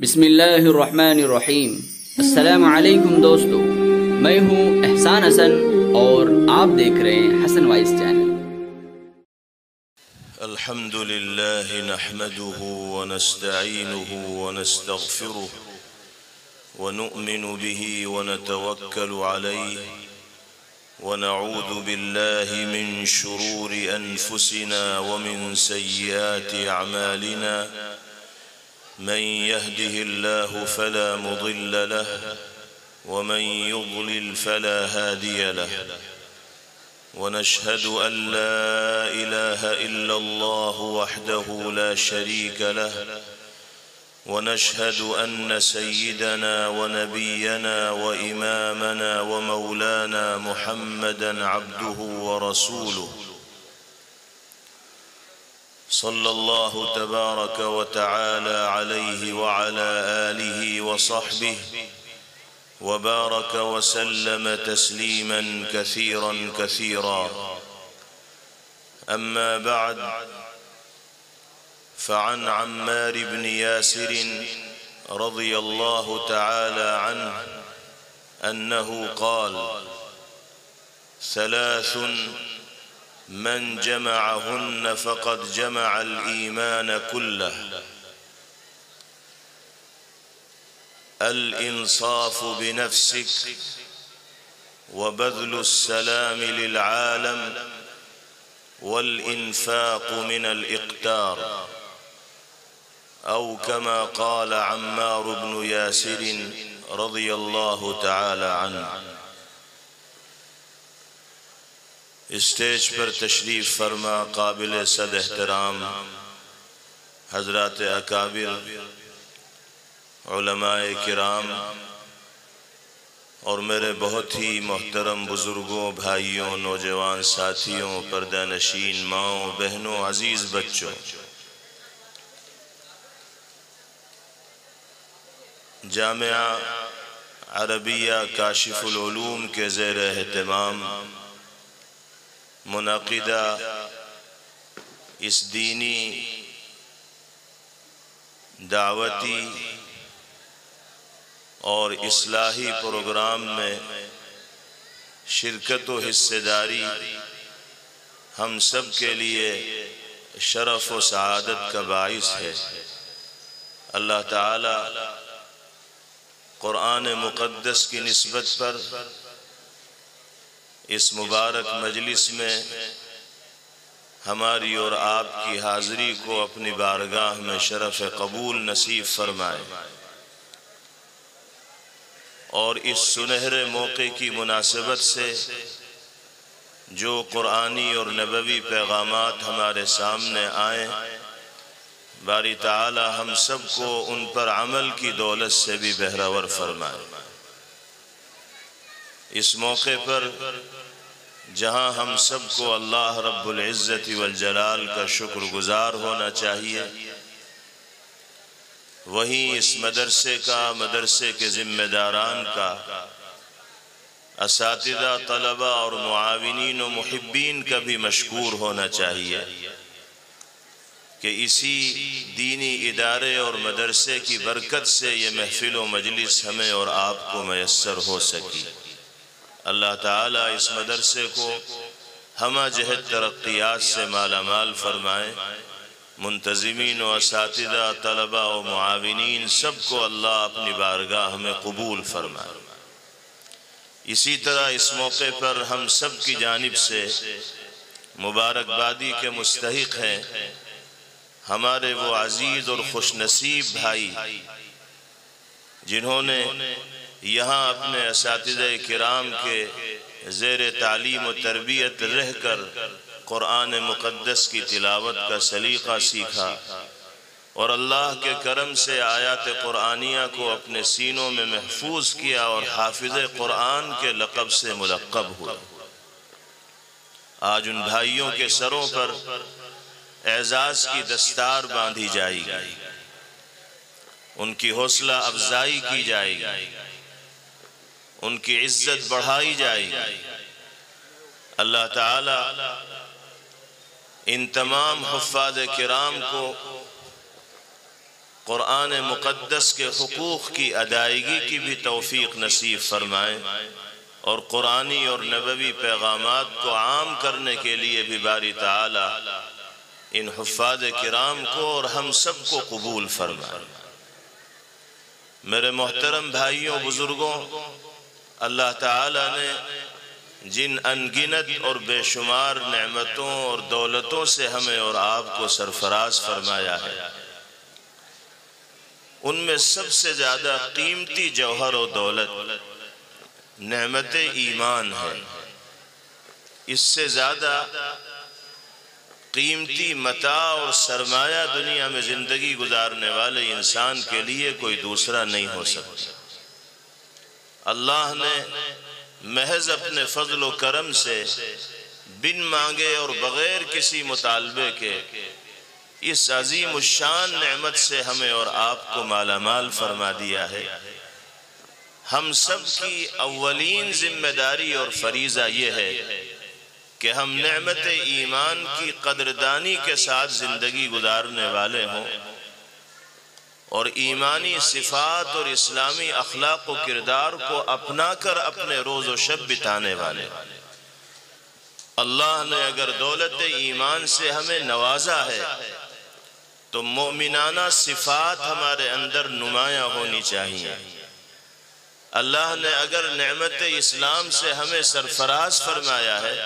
بسم اللہ الرحمن الرحیم۔ السلام علیکم دوستو، میں ہوں احسان حسن اور آپ دیکھ رہے ہیں حسن وائس چینل۔ الحمد لله نحمده ونستعينه ونستغفره ونؤمن به ونتوكل عليه ونعوذ بالله من شرور أنفسنا ومن سيئات أعمالنا، من يهده الله فلا مضل له ومن يضلل فلا هادي له، ونشهد أن لا إله إلا الله وحده لا شريك له، ونشهد أن سيدنا ونبينا وإمامنا ومولانا محمدا عبده ورسوله، صلى الله تبارك وتعالى عليه وعلى آله وصحبه وبارك وسلم تسليما كثيرا كثيرا. أما بعد، فعن عمار بن ياسر رضي الله تعالى عنه أنه قال: ثلاث من جمعهن فقد جمع الإيمان كله: الإنصاف بنفسك، وبذل السلام للعالم، والإنفاق من الإقتار، أو كما قال عمار بن ياسر رضي الله تعالى عنه. اسٹیج پر تشریف فرما قابل صد احترام حضرات اکابر، علماء کرام اور میرے بہت ہی محترم بزرگوں، بھائیوں، نوجوان ساتھیوں، پردہ نشین ماؤں، بہنوں، عزیز بچوں، جامعہ عربیہ کاشف العلوم کے زیر اہتمام منعقدہ اس دینی دعوتی اور اصلاحی پروگرام میں شرکت و حصہ داری ہم سب کے لیے شرف و سعادت کا باعث ہے۔ اللہ تعالی قرآن مقدس کی نسبت پر اس مبارک مجلس میں ہماری اور آپ کی حاضری کو اپنی بارگاہ میں شرف قبول نصیب فرمائے، اور اس سنہرے موقع کی مناسبت سے جو قرآنی اور نبوی پیغامات ہمارے سامنے آئیں، باری تعالی ہم سب کو ان پر عمل کی دولت سے بھی بہرور فرمائے۔ اس موقع پر جہاں ہم سب کو اللہ رب العزت والجلال کا شکر گزار ہونا چاہیے، وہیں اس مدرسے کے ذمہ داران کا، اساتذہ، طلبہ اور معاونین و محبین کا بھی مشکور ہونا چاہیے کہ اسی دینی ادارے اور مدرسے کی برکت سے یہ محفل و مجلس ہمیں اور آپ کو میسر ہو سکی۔ اللہ تعالیٰ اس مدرسے کو ہمہ جہت ترقیات سے مالا مال فرمائے، منتظمین و اساتذہ، طلبہ و معاونین سب کو اللہ اپنی بارگاہ میں قبول فرمائے۔ اسی طرح اس موقع پر ہم سب کی جانب سے مبارکبادی کے مستحق ہیں ہمارے وہ عزیز اور خوش نصیب بھائی جنہوں نے یہاں اپنے اساتذہ کرام کے زیر تعلیم و تربیت رہ کر قرآن مقدس کی تلاوت کا سلیقہ سیکھا، اور اللہ کے کرم سے آیات قرآنیہ کو اپنے سینوں میں محفوظ کیا اور حافظ قرآن کے لقب سے ملقب ہوئے۔ آج ان بھائیوں کے سروں پر اعزاز کی دستار باندھی جائے گی، ان کی حوصلہ افزائی کی جائے گی، ان کی عزت بڑھائی جائے گی۔ اللہ تعالی ان تمام حفاظ کرام کو قرآن مقدس کے حقوق کی ادائیگی کی بھی توفیق نصیب فرمائے، اور قرآنی اور نبوی پیغامات کو عام کرنے کے لیے بھی باری تعالی ان حفاظ کرام کو اور ہم سب کو قبول فرمائے۔ میرے محترم بھائیوں بزرگوں، اللہ تعالی نے جن انگنت اور بے شمار نعمتوں اور دولتوں سے ہمیں اور آپ کو سرفراز فرمایا ہے، ان میں سب سے زیادہ قیمتی جوہر و دولت نعمت ایمان ہے۔ اس سے زیادہ قیمتی متاع اور سرمایہ دنیا میں زندگی گزارنے والے انسان کے لیے کوئی دوسرا نہیں ہو سکتا۔ اللہ نے محض اپنے فضل و کرم سے بن مانگے اور بغیر کسی مطالبے کے اس عظیم الشان نعمت سے ہمیں اور آپ کو مالا مال فرما دیا ہے۔ ہم سب کی اولین ذمہ داری اور فریضہ یہ ہے کہ ہم نعمت ایمان کی قدردانی کے ساتھ زندگی گزارنے والے ہوں، اور ایمانی صفات اور اسلامی اخلاق و کردار کو اپنا کر اپنے روز و شب بتانے والے۔ اللہ نے اگر دولت ایمان سے ہمیں نوازا ہے تو مومنانہ صفات ہمارے اندر نمایاں ہونی چاہیے۔ اللہ نے اگر نعمت اسلام سے ہمیں سرفراز فرمایا ہے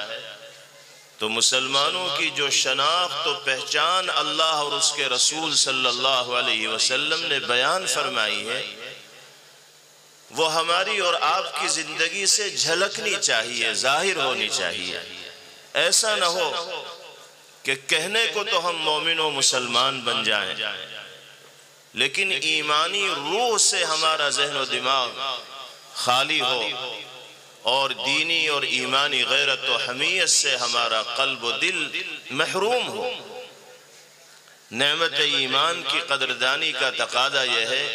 تو مسلمانوں کی جو شناخت و پہچان اللہ اور اس کے رسول صلی اللہ علیہ وسلم نے بیان فرمائی ہے، وہ ہماری اور آپ کی زندگی سے جھلکنی چاہیے، ظاہر ہونی چاہیے۔ ایسا نہ ہو کہ کہنے کو تو ہم مومن و مسلمان بن جائیں، لیکن ایمانی روح سے ہمارا ذہن و دماغ خالی ہو، اور دینی اور ایمانی غیرت و حمیت سے ہمارا قلب و دل محروم ہو۔ نعمت ایمان کی قدردانی کا تقاضا یہ ہے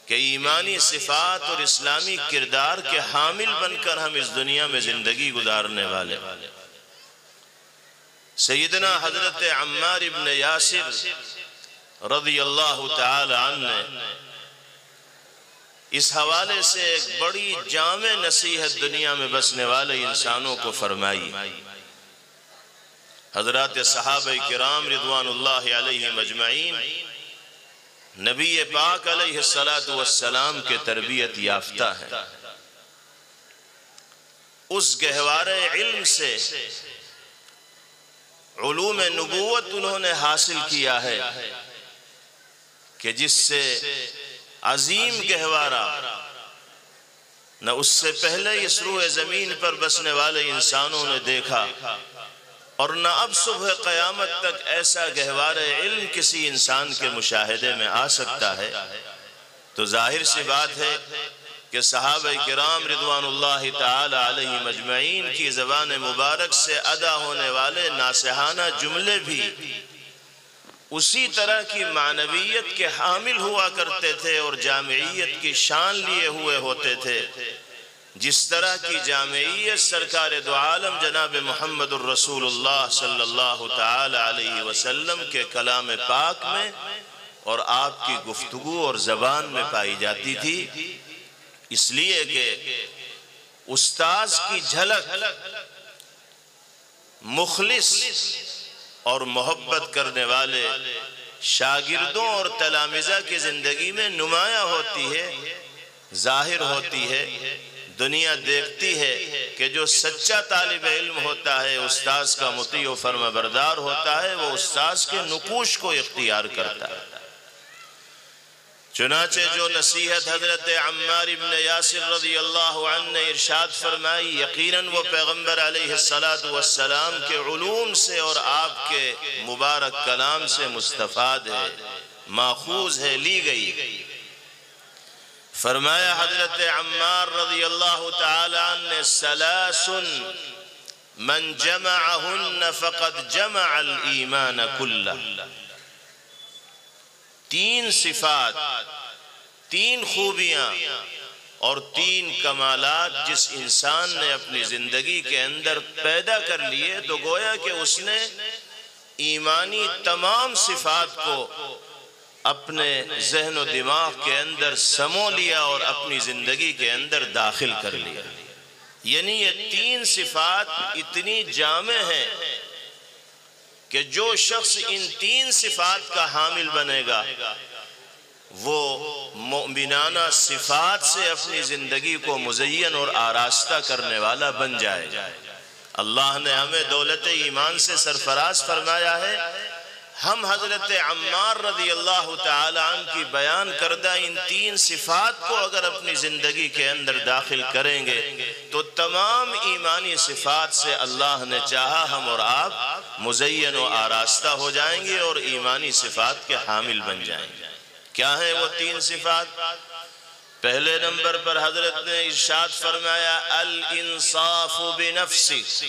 کہ ایمانی صفات اور اسلامی کردار کے حامل بن کر ہم اس دنیا میں زندگی گزارنے والے۔ سیدنا حضرت عمار ابن یاسر رضی اللہ تعالی عنہ نے اس حوالے سے ایک بڑی جامع نصیحت دنیا میں بسنے والے انسانوں کو فرمائی۔ حضرات صحابہ کرام رضوان اللہ علیہم اجمعین نبی پاک علیہ السلام کے تربیت یافتہ ہیں۔ اس گہوارے علم سے علوم نبوت انہوں نے حاصل کیا ہے کہ جس سے عظیم گہوارہ نہ اس سے پہلے اس روح زمین پر بسنے والے انسانوں نے دیکھا، اور نہ اب صبح قیامت تک ایسا گہوارہ علم کسی انسان کے مشاہدے میں آ سکتا ہے۔ تو ظاہر سی بات ہے کہ صحابہ کرام رضوان اللہ تعالی علیہم اجمعین کی زبان مبارک سے ادا ہونے والے ناصحانہ جملے بھی اسی طرح کی معنویت کے حامل ہوا کرتے تھے اور جامعیت کی شان لیے ہوئے ہوتے تھے، جس طرح کی جامعیت سرکار دو عالم جناب محمد الرسول اللہ صلی اللہ تعالی علیہ وسلم کے کلام پاک میں اور آپ کی گفتگو اور زبان میں پائی جاتی تھی۔ اس لیے کہ استاذ کی جھلک مخلص اور محبت کرنے والے شاگردوں اور تلامذہ کی زندگی میں نمایاں ہوتی ہے، ظاہر ہوتی ہے۔ دنیا دیکھتی ہے کہ جو سچا طالب علم ہوتا ہے، استاذ کا مطیع و فرما بردار ہوتا ہے، وہ استاذ کے نقوش کو اختیار کرتا ہے۔ چنانچہ جو نصیحت حضرت عمار ابن یاسر رضی اللہ عنہ نے ارشاد فرمائی، یقیناً وہ پیغمبر علیہ السلام کے علوم سے اور آپ کے مبارک کلام سے مستفاد ہے، ماخوذ ہے، لی گئی۔ فرمایا حضرت عمار رضی اللہ تعالی عنہ، ثلاث من جمعہن فقد جمع الایمان کلہ۔ تین صفات، تین خوبیاں اور تین کمالات جس انسان نے اپنی زندگی کے اندر پیدا کر لیے تو گویا کہ اس نے ایمانی تمام صفات کو اپنے ذہن و دماغ کے اندر سمو لیا اور اپنی زندگی کے اندر داخل کر لیا۔ یعنی یہ تین صفات اتنی جامع ہیں کہ جو شخص ان تین صفات کا حامل بنے گا وہ مؤمنانہ صفات سے اپنی زندگی کو مزین اور آراستہ کرنے والا بن جائے گا۔ اللہ نے ہمیں دولت ایمان سے سرفراز فرمایا ہے۔ ہم حضرت عمار رضی اللہ تعالی عنہ کی بیان کردہ ان تین صفات کو اگر اپنی زندگی کے اندر داخل کریں گے تو تمام ایمانی صفات سے اللہ نے چاہا ہم اور آپ مزین و آراستہ ہو جائیں گے اور ایمانی صفات کے حامل بن جائیں گے۔ کیا ہیں وہ تین صفات؟ پہلے نمبر پر حضرت نے ارشاد فرمایا الانصاف بنفسک۔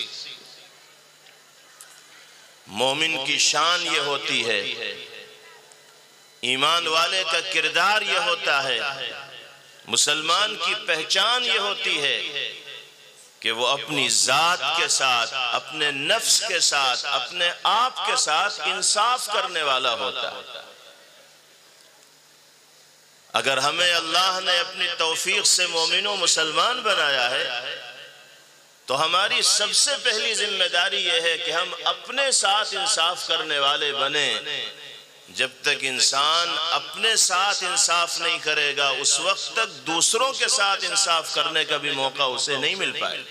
مومن کی شان یہ ہوتی ہے، ایمان والے کا کردار یہ ہوتا ہے، مسلمان کی پہچان یہ ہوتی ہے کہ وہ اپنی ذات کے ساتھ، اپنے نفس کے ساتھ، اپنے آپ کے ساتھ انصاف کرنے والا ہوتا ہے۔ اگر ہمیں اللہ نے اپنی توفیق سے مومن و مسلمان بنایا ہے تو ہماری سب سے پہلی ذمہ داری یہ ہے کہ ہم اپنے ساتھ انصاف کرنے والے بنیں۔ جب تک انسان اپنے ساتھ انصاف نہیں کرے گا اس وقت تک دوسروں کے ساتھ انصاف کرنے کا بھی موقع اسے نہیں مل پائے۔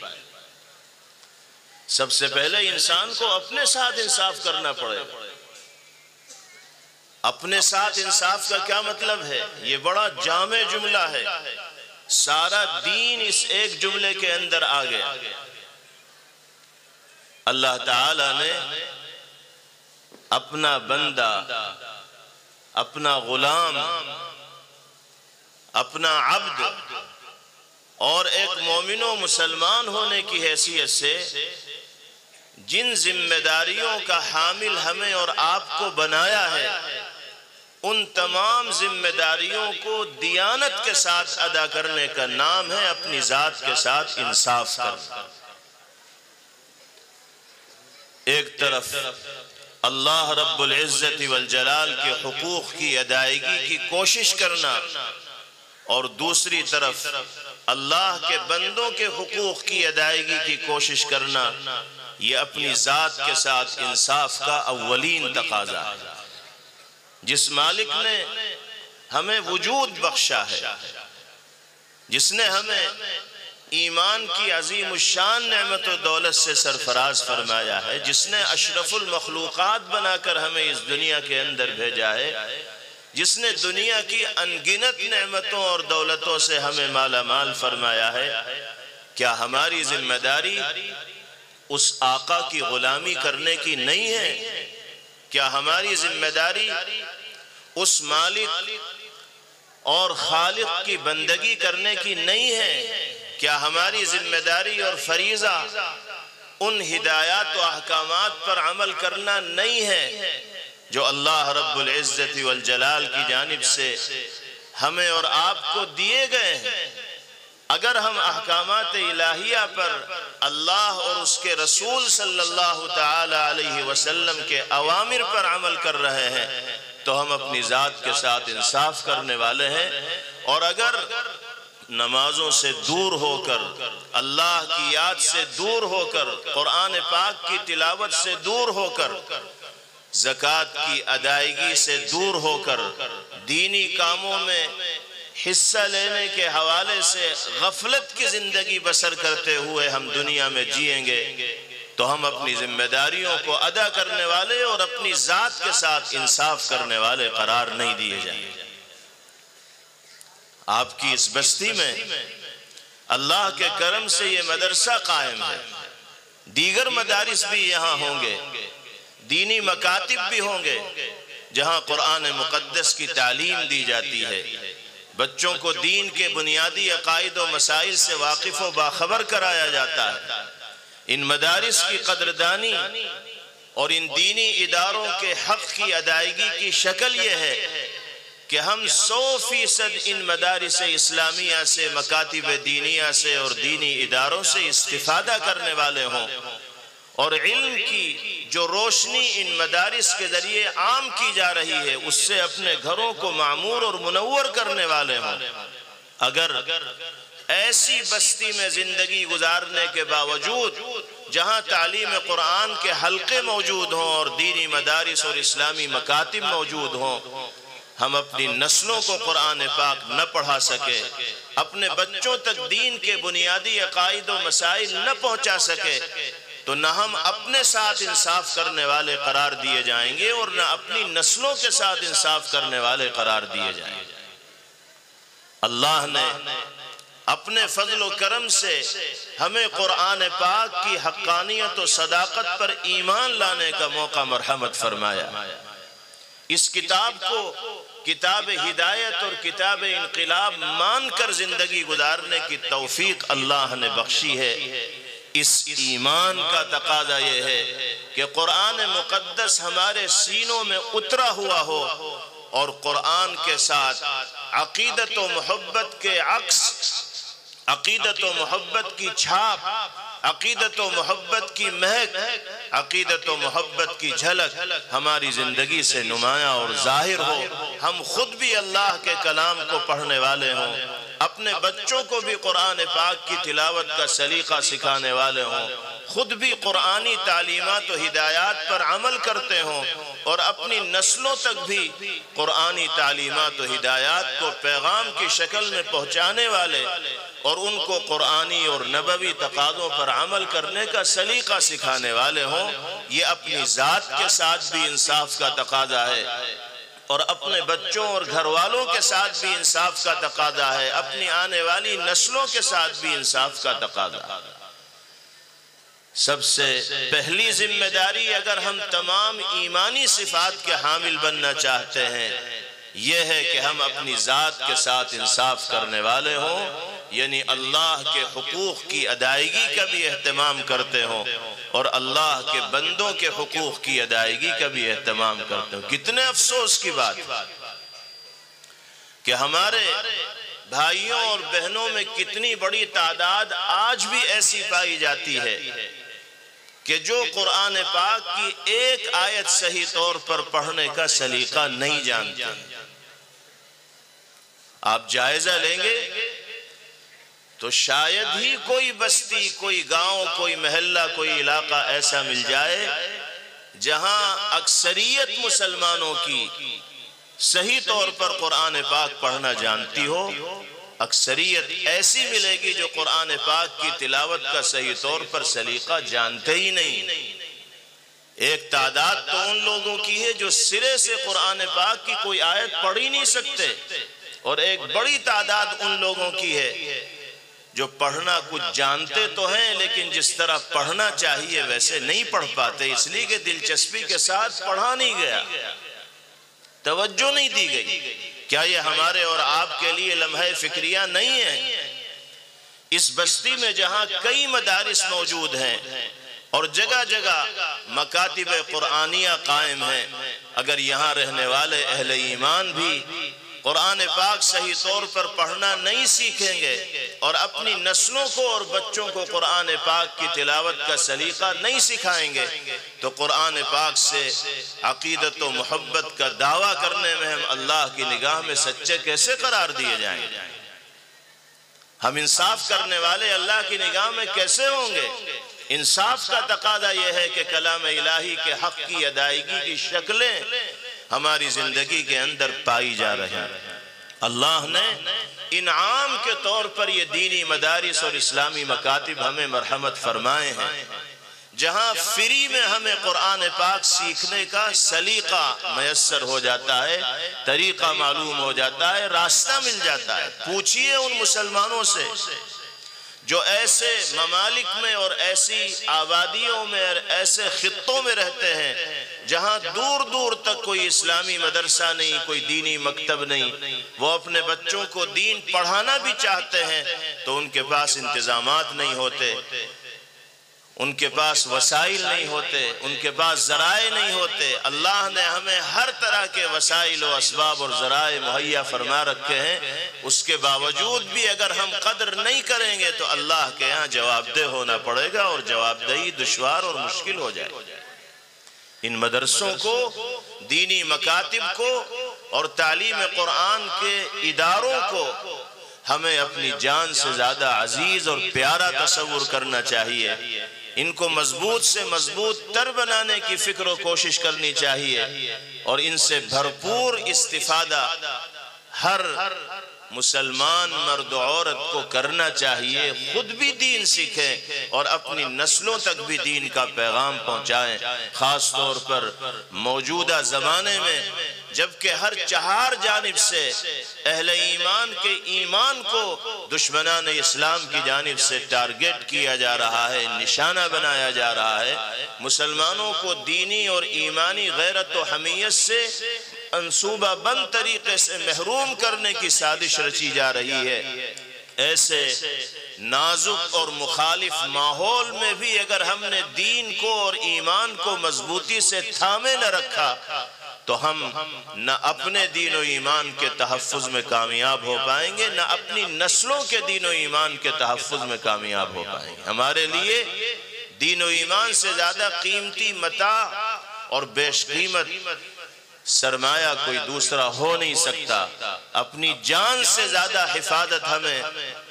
سب سے پہلے انسان کو اپنے ساتھ انصاف کرنا پڑے۔ اپنے ساتھ انصاف کا کیا مطلب ہے؟ یہ بڑا جامع جملہ ہے، سارا دین اس ایک جملے کے اندر آ گیا۔ اللہ تعالی نے اپنا بندہ، اپنا غلام، اپنا عبد اور ایک مومن و مسلمان ہونے کی حیثیت سے جن ذمہ داریوں کا حامل ہمیں اور آپ کو بنایا ہے ان تمام ذمہ داریوں کو دیانت کے ساتھ ادا کرنے کا نام ہے اپنی ذات کے ساتھ انصاف کرنا۔ ایک طرف اللہ رب العزت والجلال کے حقوق کی ادائیگی کی کوشش کرنا اور دوسری طرف اللہ کے بندوں کے حقوق کی ادائیگی کی کوشش کرنا، یہ اپنی ذات کے ساتھ انصاف کا اولین تقاضا ہے۔ جس مالک نے ہمیں وجود بخشا ہے، جس نے ہمیں ایمان کی عظیم الشان نعمت و دولت سے سرفراز فرمایا ہے، جس نے اشرف المخلوقات بنا کر ہمیں اس دنیا کے اندر بھیجا ہے، جس نے دنیا کی انگنت نعمتوں اور دولتوں سے ہمیں مالا مال فرمایا ہے، کیا ہماری ذمہ داری اس آقا کی غلامی کرنے کی نہیں ہے؟ کیا ہماری ذمہ داری اس مالک اور خالق کی بندگی کرنے کی نہیں ہے؟ کیا ہماری ذمہ داری اور فریضہ ان ہدایات و احکامات پر عمل کرنا نہیں ہے جو اللہ رب العزت والجلال کی جانب سے ہمیں اور آپ کو دیے گئے ہیں؟ اگر ہم احکامات الہیہ پر اللہ اور اس کے رسول صلی اللہ تعالی علیہ وسلم کے اوامر پر عمل کر رہے ہیں تو ہم اپنی ذات کے ساتھ انصاف کرنے والے ہیں۔ اور اگر نمازوں سے دور ہو کر، اللہ کی یاد سے دور ہو کر، قرآن پاک کی تلاوت سے دور ہو کر، زکوٰۃ کی ادائیگی سے دور ہو کر، دینی کاموں میں حصہ لینے کے حوالے سے غفلت کی زندگی بسر کرتے ہوئے ہم دنیا میں جئیں گے تو ہم اپنی ذمہ داریوں کو ادا کرنے والے اور اپنی ذات کے ساتھ انصاف کرنے والے قرار نہیں دیے جائیں گے۔ آپ کی اس بستی میں اللہ کے کرم سے یہ مدرسہ قائم ہے، دیگر مدارس بھی یہاں ہوں گے، دینی مکاتب بھی ہوں گے جہاں قرآن مقدس کی تعلیم دی جاتی ہے، بچوں کو دین کے بنیادی عقائد و مسائل سے واقف و باخبر کرایا جاتا ہے۔ ان مدارس کی قدردانی اور ان دینی اداروں کے حق کی ادائیگی کی شکل یہ ہے کہ ہم 100% ان مدارس اسلامیہ سے، مکاتب دینیہ سے اور دینی اداروں سے استفادہ کرنے والے ہوں اور علم کی جو روشنی ان مدارس کے ذریعے عام کی جا رہی ہے اس سے اپنے گھروں کو معمور اور منور کرنے والے ہوں۔ اگر ایسی بستی میں زندگی گزارنے کے باوجود جہاں تعلیم قرآن کے حلقے موجود ہوں اور دینی مدارس اور اسلامی مکاتب موجود ہوں، ہم اپنی نسلوں کو قرآن پاک نہ پڑھا سکے، اپنے بچوں تک دین کے بنیادی عقائد و مسائل نہ پہنچا سکے، تو نہ ہم اپنے ساتھ انصاف کرنے والے قرار دیے جائیں گے اور نہ اپنی نسلوں کے ساتھ انصاف کرنے والے قرار دیے جائیں گے۔ اللہ نے اپنے فضل و کرم سے ہمیں قرآن پاک کی حقانیت و صداقت پر ایمان لانے کا موقع مرحمت فرمایا۔ اس کتاب کو کتاب ہدایت اور کتاب انقلاب مان کر زندگی گزارنے کی توفیق اللہ نے بخشی ہے۔ اس ایمان کا تقاضا یہ ہے کہ قرآن مقدس ہمارے سینوں میں اترا ہوا ہو اور قرآن کے ساتھ عقیدت و محبت کے عکس، عقیدت و محبت کی چھاپ، عقیدت و محبت کی مہک، عقیدت و محبت کی جھلک ہماری زندگی سے نمایاں اور ظاہر ہو۔ ہم خود بھی اللہ کے کلام کو پڑھنے والے ہوں، اپنے بچوں کو بھی قرآن پاک کی تلاوت کا سلیقہ سکھانے والے ہوں، خود بھی قرآنی تعلیمات و ہدایات پر عمل کرتے ہوں اور اپنی نسلوں تک بھی قرآنی تعلیمات و ہدایات کو پیغام کی شکل میں پہنچانے والے اور ان کو قرآنی اور نبوی تقاضوں پر عمل کرنے کا سلیقہ سکھانے والے ہوں۔ یہ اپنی ذات کے ساتھ بھی انصاف کا تقاضا ہے اور اپنے بچوں اور گھر والوں کے ساتھ بھی انصاف کا تقاضا ہے، اپنی آنے والی نسلوں کے ساتھ بھی انصاف کا تقاضا ہے۔ سب سے پہلی ذمہ داری اگر ہم تمام ایمانی صفات کے حامل بننا چاہتے ہیں یہ ہے کہ ہم اپنی ذات کے ساتھ انصاف کرنے والے ہوں، یعنی اللہ کے حقوق کی ادائیگی کا بھی اہتمام کرتے ہوں اور اللہ کے بندوں کے حقوق کی ادائیگی کا بھی اہتمام کرتے ہوں۔ کتنے افسوس کی بات کہ ہمارے بھائیوں اور بہنوں میں کتنی بڑی تعداد آج بھی ایسی پائی جاتی ہے کہ جو قرآن پاک کی ایک آیت صحیح طور پر پڑھنے کا سلیقہ نہیں جانتے۔ آپ جائزہ لیں گے تو شاید ہی کوئی بستی، کوئی گاؤں، کوئی محلہ، کوئی علاقہ ایسا مل جائے جہاں اکثریت مسلمانوں کی صحیح طور پر قرآن پاک پڑھنا جانتی ہو۔ اکثریت ایسی ملے گی جو قرآن پاک کی تلاوت کا صحیح طور پر سلیقہ جانتے ہی نہیں۔ ایک تعداد تو ان لوگوں کی ہے جو سرے سے قرآن پاک کی کوئی آیت پڑھ ہی نہیں سکتے اور ایک بڑی تعداد ان لوگوں کی ہے جو پڑھنا کچھ جانتے تو ہیں لیکن جس طرح پڑھنا چاہیے ویسے نہیں پڑھ پاتے، اس لیے کہ دلچسپی کے ساتھ پڑھا نہیں گیا، توجہ نہیں دی گئی۔ کیا یہ ہمارے اور آپ کے لیے لمحہ فکریہ نہیں ہے؟ اس بستی میں جہاں کئی مدارس موجود ہیں اور جگہ جگہ مکاتب قرآنیہ قائم ہیں، اگر یہاں رہنے والے اہل ایمان بھی قرآن پاک صحیح طور پر پڑھنا نہیں سیکھیں گے اور اپنی نسلوں کو اور بچوں کو قرآن پاک کی تلاوت کا سلیقہ نہیں سکھائیں گے تو قرآن پاک سے عقیدت و محبت کا دعویٰ کرنے میں ہم اللہ کی نگاہ میں سچے کیسے قرار دیے جائیں گے؟ ہم انصاف کرنے والے اللہ کی نگاہ میں کیسے ہوں گے؟ انصاف کا تقاضا یہ ہے کہ کلام الہی کے حق کی ادائیگی کی شکلیں ہماری زندگی کے اندر پائی جا رہی ہیں۔ اللہ نے انعام کے طور پر یہ دینی مدارس اور اسلامی مکاتب ہمیں مرحمت فرمائے ہیں جہاں فری میں ہمیں قرآن پاک سیکھنے کا سلیقہ میسر ہو جاتا ہے، طریقہ معلوم ہو جاتا ہے، راستہ مل جاتا ہے۔ پوچھئے ان مسلمانوں سے جو ایسے ممالک میں اور ایسی آبادیوں میں اور ایسے خطوں میں رہتے ہیں جہاں دور دور تک کوئی اسلامی مدرسہ نہیں، کوئی دینی مکتب نہیں، وہ اپنے بچوں کو دین پڑھانا بھی چاہتے ہیں تو ان کے پاس انتظامات نہیں ہوتے۔ ان کے پاس وسائل نہیں ہوتے، ان کے پاس ذرائع نہیں ہوتے۔ اللہ نے ہمیں ہر طرح کے وسائل و اسباب اور ذرائع مہیا فرما رکھے ہیں، اس کے باوجود بھی اگر ہم قدر نہیں کریں گے تو اللہ کے یہاں جواب دہ ہونا پڑے گا، اور جواب دہی دشوار اور مشکل ہو جائے گا۔ ان مدرسوں کو، دینی مکاتب کو اور تعلیم قرآن کے اداروں کو ہمیں اپنی جان سے زیادہ عزیز اور پیارا تصور کرنا چاہیے۔ ان کو مضبوط سے مضبوط تر بنانے کی فکر و کوشش کرنی چاہیے، اور ان سے بھرپور استفادہ ہر مسلمان مرد و عورت کو کرنا چاہیے۔ خود بھی دین سیکھیں اور اپنی نسلوں تک بھی دین کا پیغام پہنچائیں، خاص طور پر موجودہ زمانے میں جبکہ ہر چہار جانب سے اہل ایمان کے ایمان کو دشمنان اسلام کی جانب سے ٹارگٹ کیا جا رہا ہے، نشانہ بنایا جا رہا ہے۔ مسلمانوں کو دینی اور ایمانی غیرت و حمیت سے منصوبہ بند طریقے سے محروم کرنے کی سازش رچی جا رہی ہے۔ ایسے نازک اور مخالف ماحول میں بھی اگر ہم نے دین کو اور ایمان کو مضبوطی سے تھامے نہ رکھا تو ہم نہ اپنے دین و ایمان کے تحفظ میں کامیاب ہو پائیں گے، نہ اپنی نسلوں کے دین و ایمان کے تحفظ میں کامیاب ہو پائیں گے۔ ہمارے لیے دین و ایمان سے زیادہ قیمتی متاع اور بیش قیمت سرمایہ کوئی دوسرا ہو نہیں سکتا۔ اپنی جان سے زیادہ حفاظت ہمیں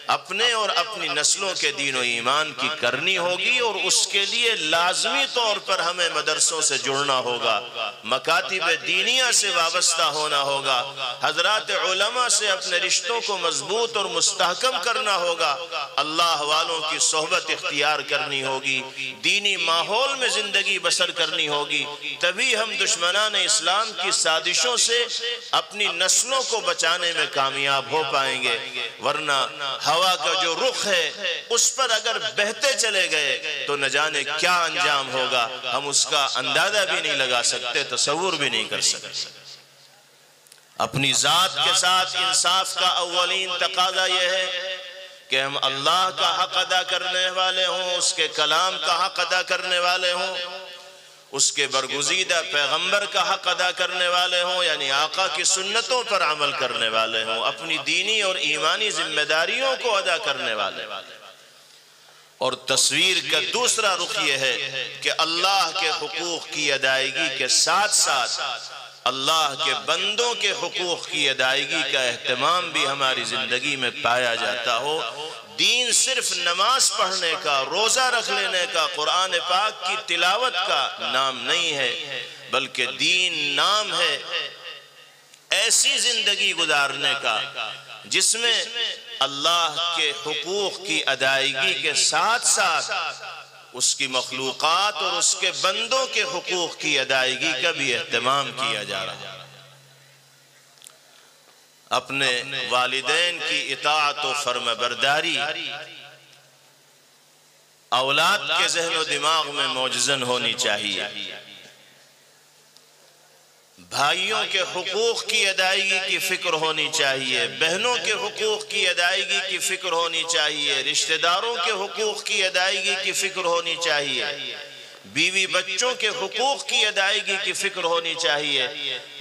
اپنے اور اپنی نسلوں کے دین و ایمان کی کرنی ہوگی، اور اس کے لیے لازمی طور پر ہمیں مدرسوں سے جڑنا ہوگا، مکاتب دینیہ سے وابستہ ہونا ہوگا، حضرات علماء سے اپنے رشتوں کو مضبوط اور مستحکم کرنا ہوگا، اللہ والوں کی صحبت اختیار کرنی ہوگی، دینی ماحول میں زندگی بسر کرنی ہوگی، تبھی ہم دشمنان اسلام کی سازشوں سے اپنی نسلوں کو بچانے میں کامیاب ہو پائیں گے۔ ورنہ ہوا کا جو رخ ہے اس پر اگر بہتے چلے گئے تو نہ جانے کیا انجام ہوگا، ہم اس کا اندازہ بھی نہیں لگا سکتے، تصور بھی نہیں کر سکتے۔ اپنی ذات کے ساتھ انصاف کا اولین تقاضا یہ ہے کہ ہم اللہ کا حق ادا کرنے والے ہوں، اس کے کلام کا حق ادا کرنے والے ہوں، اس کے برگزیدہ پیغمبر کا حق ادا کرنے والے ہوں، یعنی آقا کی سنتوں پر عمل کرنے والے ہوں، اپنی دینی اور ایمانی ذمہ داریوں کو ادا کرنے والے۔ اور تصویر کا دوسرا رخ یہ ہے کہ اللہ کے حقوق کی ادائیگی کے ساتھ ساتھ اللہ کے بندوں کے حقوق کی ادائیگی کا اہتمام بھی ہماری زندگی میں پایا جاتا ہو۔ دین صرف نماز پڑھنے کا، روزہ رکھ لینے کا، قرآن پاک کی تلاوت کا نام نہیں ہے، بلکہ دین نام ہے ایسی زندگی گزارنے کا جس میں اللہ کے حقوق کی ادائیگی کے ساتھ ساتھ اس کی مخلوقات اور اس کے بندوں کے حقوق کی ادائیگی کا بھی اہتمام کیا جا رہا ہے۔ اپنے والدین کی اطاعت و فرما برداری اولاد کے ذہن و دماغ میں موجزن ہونی چاہیے۔ بھائیوں کے حقوق کی ادائیگی کی فکر ہونی چاہیے، بہنوں کے حقوق کی ادائیگی کی فکر ہونی چاہیے، رشتہ داروں کے حقوق کی ادائیگی کی فکر ہونی چاہیے، بیوی بچوں کے حقوق کی ادائیگی کی فکر ہونی چاہیے۔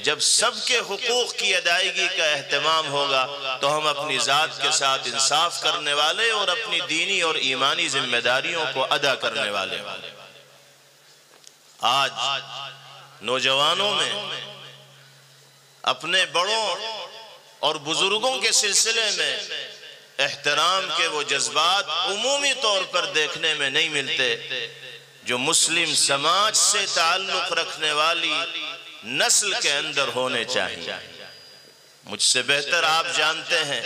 جب سب کے حقوق کی ادائیگی کا اہتمام ہوگا تو ہم اپنی ذات کے ساتھ انصاف کرنے والے اور اپنی دینی اور ایمانی ذمہ داریوں کو ادا کرنے والے۔ آج نوجوانوں میں اپنے بڑوں اور بزرگوں کے سلسلے میں احترام کے وہ جذبات عمومی طور پر دیکھنے میں نہیں ملتے جو مسلم سماج سے تعلق رکھنے والی نسل کے اندر ہونے چاہیے۔ مجھ سے بہتر آپ جانتے ہیں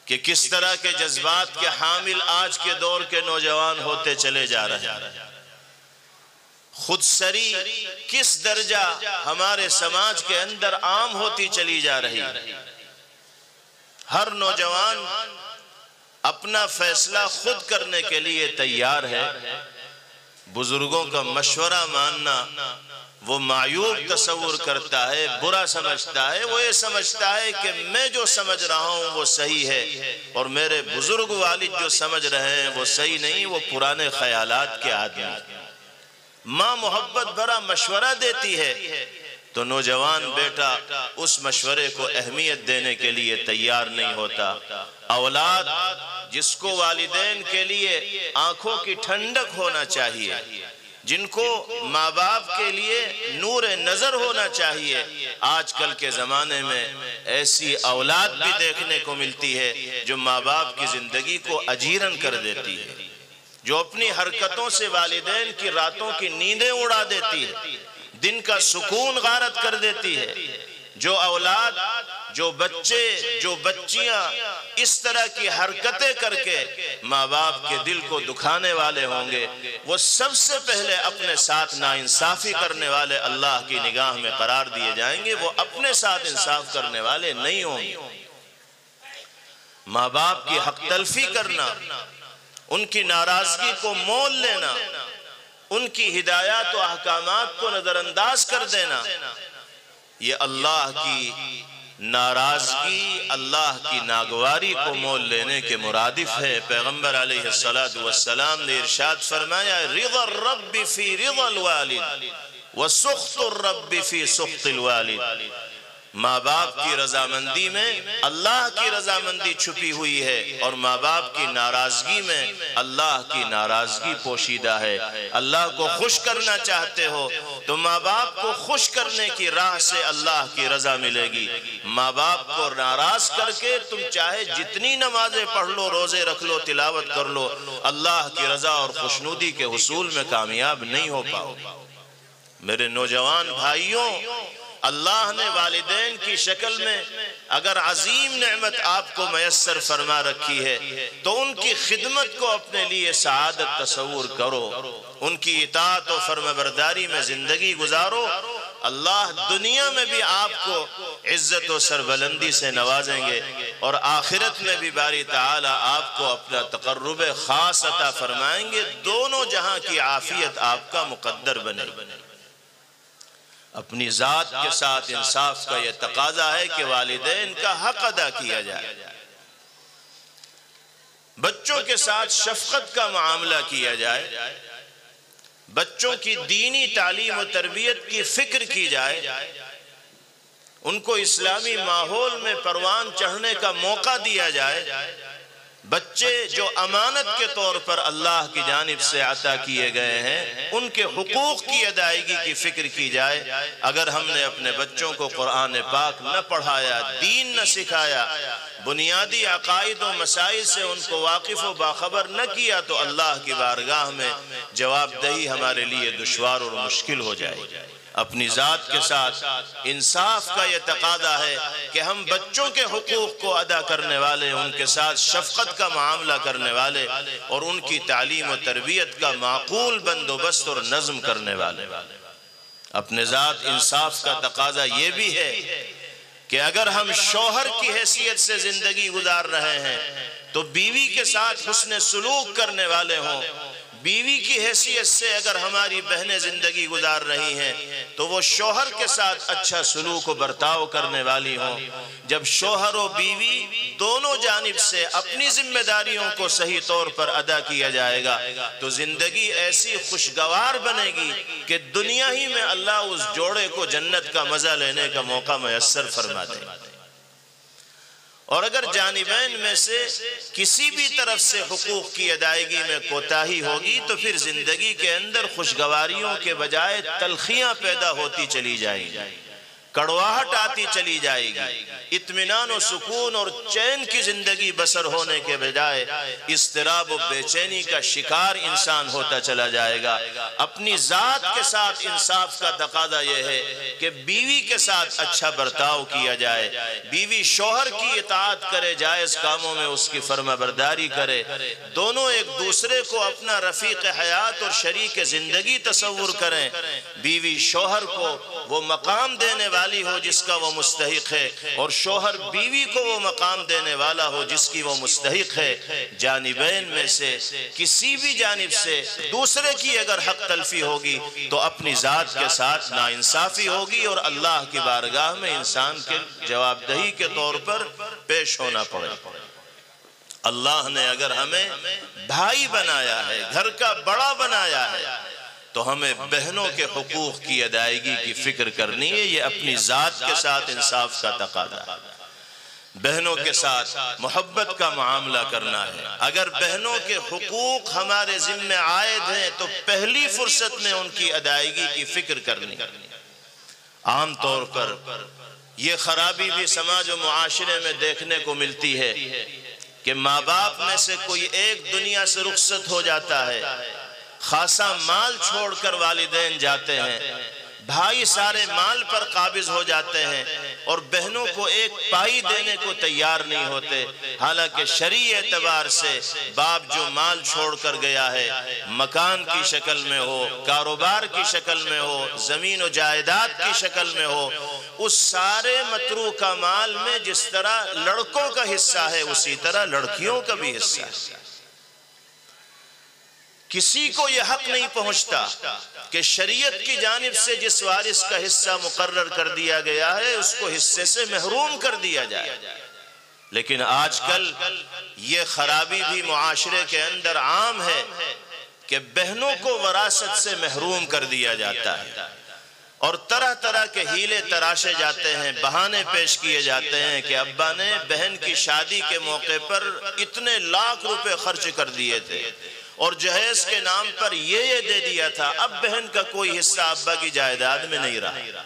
کہ کس طرح کے جذبات کے حامل آج کے دور کے نوجوان ہوتے چلے جا رہے ہیں۔ خود سری کس درجہ ہمارے سماج کے اندر عام ہوتی چلی جا رہی ہے۔ ہر نوجوان اپنا فیصلہ خود کرنے کے لیے تیار ہے، بزرگوں کا مشورہ ماننا وہ معیوب تصور کرتا ہے، برا سمجھتا ہے، وہ یہ سمجھتا ہے کہ میں جو سمجھ رہا ہوں وہ صحیح ہے اور میرے بزرگ والد جو سمجھ رہے ہیں وہ صحیح نہیں، وہ پرانے خیالات کے آدمی۔ ماں محبت بھرا مشورہ دیتی ہے تو نوجوان بیٹا اس مشورے کو اہمیت دینے کے لیے تیار نہیں ہوتا۔ اولاد جس کو والدین کے لیے آنکھوں کی ٹھنڈک ہونا چاہیے، جن کو ماں باپ کے لیے نور نظر ہونا چاہیے، آج کل کے زمانے میں ایسی اولاد بھی دیکھنے کو ملتی ہے جو ماں باپ کی زندگی کو اجیرن کر دیتی ہے، جو اپنی حرکتوں سے والدین کی راتوں کی نیندیں اڑا دیتی ہے، دن کا سکون غارت کر دیتی ہے۔ جو اولاد، جو بچے، جو بچیاں اس طرح کی حرکتیں کر کے ماں باپ کے دل کو دکھانے والے ہوں گے، وہ سب سے پہلے اپنے ساتھ ناانصافی کرنے والے اللہ کی نگاہ میں قرار دیے جائیں گے، وہ اپنے ساتھ انصاف کرنے والے نہیں ہوں گے۔ ماں باپ کی حق تلفی کرنا، ان کی ناراضگی کو مول لینا، ان کی ہدایات و احکامات کو نظر انداز کر دینا، یہ اللہ کی ناراضگی، اللہ کی ناگواری کو مول لینے کے مرادف ہے۔ پیغمبر علیہ السلام نے ارشاد فرمایا، رضا الرب فی رضا الوالد وسخط الرب فی سخط الوالد۔ ماں باپ کی رضامندی میں اللہ کی رضامندی چھپی ہوئی ہے اور ماں باپ کی ناراضگی میں اللہ کی ناراضگی پوشیدہ ہے۔ اللہ کو خوش کرنا چاہتے ہو تو ماں باپ کو خوش کرنے کی راہ سے اللہ کی رضا ملے گی۔ ماں باپ کو ناراض کر کے تم چاہے جتنی نمازیں پڑھ لو، روزے رکھ لو، تلاوت کر لو، اللہ کی رضا اور خوشنودی کے حصول میں کامیاب نہیں ہو پاؤ۔ میرے نوجوان بھائیوں، اللہ نے والدین کی شکل میں اگر عظیم نعمت آپ کو میسر فرما رکھی ہے تو ان کی خدمت کو اپنے لیے سعادت تصور کرو، ان کی اطاعت و فرمانبرداری میں زندگی گزارو۔ اللہ دنیا میں بھی آپ کو عزت و سربلندی سے نوازیں گے اور آخرت میں بھی باری تعالی آپ کو اپنا تقرب خاص عطا فرمائیں گے۔ دونوں جہاں کی عافیت آپ کا مقدر بنے۔ اپنی ذات کے ساتھ انصاف کا یہ تقاضا ہے کہ والدین کا حق ادا کیا جائے، بچوں کے ساتھ شفقت کا معاملہ کیا جائے، بچوں کی دینی تعلیم و تربیت کی فکر کی جائے، ان کو اسلامی ماحول میں پروان چڑھنے کا موقع دیا جائے۔ بچے جو امانت کے طور پر اللہ کی جانب سے عطا کیے گئے ہیں، ان کے حقوق کی ادائیگی کی فکر کی جائے۔ اگر ہم نے اپنے بچوں کو قرآن پاک نہ پڑھایا، دین نہ سکھایا، بنیادی عقائد و مسائل سے ان کو واقف و باخبر نہ کیا تو اللہ کی بارگاہ میں جواب دہی ہمارے لیے دشوار اور مشکل ہو جائے۔ اپنی ذات کے ساتھ انصاف کا یہ تقاضا ہے کہ ہم بچوں کے حقوق کو ادا کرنے والے، ان کے ساتھ شفقت کا معاملہ کرنے والے اور ان کی تعلیم و تربیت کا معقول بندوبست اور نظم کرنے والے۔ اپنے ذات انصاف کا تقاضا یہ بھی ہے کہ اگر ہم شوہر کی حیثیت سے زندگی گزار رہے ہیں تو بیوی کے ساتھ حسن سلوک کرنے والے ہوں۔ بیوی کی حیثیت سے اگر ہماری بہنیں زندگی گزار رہی ہیں تو وہ شوہر کے ساتھ اچھا سلوک و برتاؤ کرنے والی ہوں۔ جب شوہر و بیوی دونوں جانب سے اپنی ذمہ داریوں کو صحیح طور پر ادا کیا جائے گا تو زندگی ایسی خوشگوار بنے گی کہ دنیا ہی میں اللہ اس جوڑے کو جنت کا مزہ لینے کا موقع میسر فرما دے۔ اور اگر جانبین میں سے کسی بھی طرف سے حقوق کی ادائیگی میں کوتاہی ہوگی تو پھر زندگی کے اندر خوشگواریوں کے بجائے تلخیاں پیدا ہوتی چلی جائیں گی، کڑواہٹ آتی چلی جائے گی، اطمینان و سکون اور چین کی زندگی بسر ہونے کے بجائے اضطراب و بے چینی کا شکار انسان ہوتا چلا جائے گا۔ اپنی ذات کے ساتھ انصاف کا تقاضا یہ ہے کہ بیوی کے ساتھ اچھا برتاؤ کیا جائے، بیوی شوہر کی اطاعت کرے، جائز کاموں میں اس کی فرما برداری کرے، دونوں ایک دوسرے کو اپنا رفیق حیات اور شریک زندگی تصور کریں۔ بیوی شوہر کو وہ مقام دینے والی ہو جس کا وہ مستحق ہے، اور شوہر بیوی کو وہ مقام دینے والا ہو جس کی وہ مستحق ہے۔ جانبین میں سے کسی بھی جانب سے دوسرے کی اگر حق تلفی ہوگی تو اپنی ذات کے ساتھ ناانصافی ہوگی، اور اللہ کی بارگاہ میں انسان کے جواب دہی کے طور پر پیش ہونا پڑے۔ اللہ نے اگر ہمیں بھائی بنایا ہے، گھر کا بڑا بنایا ہے، تو ہمیں بہنوں کے حقوق کی ادائیگی کی فکر کرنی ہے۔ یہ اپنی ذات کے ساتھ انصاف کا تقاضا ہے۔ بہنوں کے ساتھ محبت کا معاملہ کرنا ہے۔ اگر بہنوں کے حقوق ہمارے ذمہ عائد ہیں تو پہلی فرصت میں ان کی ادائیگی کی فکر کرنی۔ عام طور پر یہ خرابی بھی سماج و معاشرے میں دیکھنے کو ملتی ہے کہ ماں باپ میں سے کوئی ایک دنیا سے رخصت ہو جاتا ہے، خاصا مال چھوڑ کر والدین جاتے ہیں، بھائی سارے مال پر قابض ہو جاتے ہیں، اور بہنوں کو ایک پائی دینے کو تیار نہیں ہوتے۔ حالانکہ شرعی اعتبار سے باپ جو مال چھوڑ کر گیا ہے، مکان کی شکل میں ہو، کاروبار کی شکل میں ہو، زمین و جائیداد کی شکل میں ہو، اس سارے متروکہ مال میں جس طرح لڑکوں کا حصہ ہے اسی طرح لڑکیوں کا بھی حصہ ہے۔ کسی کو یہ حق نہیں پہنچتا کہ شریعت کی جانب سے جس وارث کا حصہ مقرر کر دیا گیا ہے اس کو حصے سے محروم کر دیا جائے۔ لیکن آج کل یہ خرابی بھی معاشرے کے اندر عام ہے کہ بہنوں کو وراثت سے محروم کر دیا جاتا ہے، اور طرح طرح کے ہیلے تراشے جاتے ہیں، بہانے پیش کیے جاتے ہیں کہ ابا نے بہن کی شادی کے موقع پر اتنے لاکھ روپے خرچ کر دیے تھے، اور جہیز کے نام پر یہ دے دیا تھا، اب بہن کا کوئی حصہ ابا کی جائیداد میں نہیں رہا۔